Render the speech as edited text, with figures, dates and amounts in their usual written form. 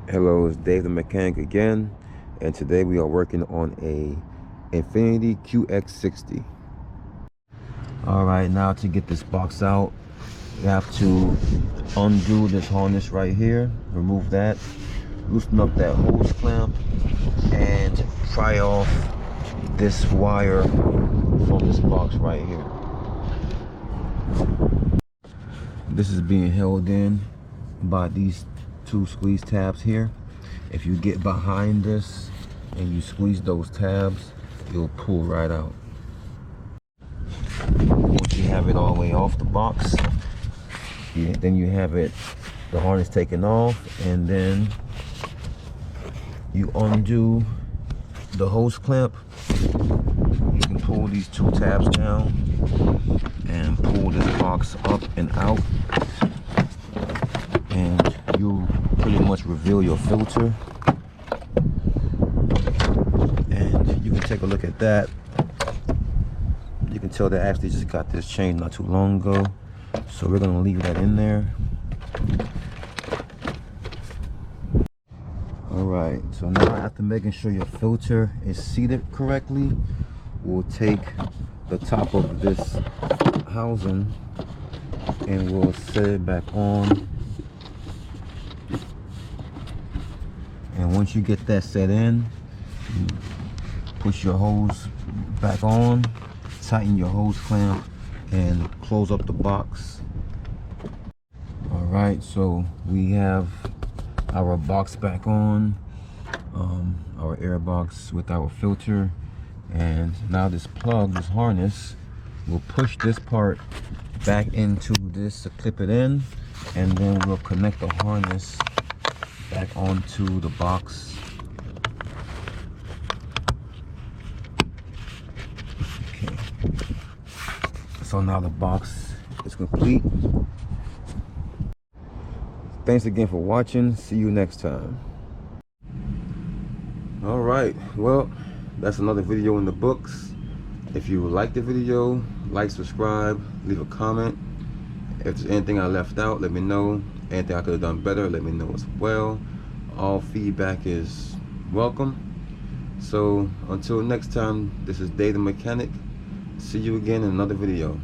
Hello, it's Dave the Mechanic again, and today we are working on a Infiniti Qx60. Alright, now to get this box out, you have to undo this harness right here, remove that, loosen up that hose clamp, and pry off this wire from this box right here. This is being held in by these two squeeze tabs here. If you get behind this and you squeeze those tabs, it'll pull right out. Once you have it all the way off the box, then you have the harness taken off, and then you undo the hose clamp. You can pull these two tabs down and pull this box up and out, and you pretty much reveal your filter. And you can take a look at that. You can tell that I actually just got this changed not too long ago, so we're gonna leave that in there. All right, so now after making sure your filter is seated correctly, we'll take the top of this housing and we'll set it back on. And once you get that set in, you push your hose back on, tighten your hose clamp, and close up the box. All right, so we have our box back on, our air box with our filter, and now this plug, this harness, will push this part back into this to clip it in, and then we'll connect the harness back onto the box. Okay, so now the box is complete. Thanks again for watching. See you next time. All right, well, that's another video in the books. If you like the video, like, subscribe, leave a comment. If there's anything I left out, let me know. Anything I could have done better, let me know as well. All feedback is welcome. So until next time, this is Dave the Mechanic. See you again in another video.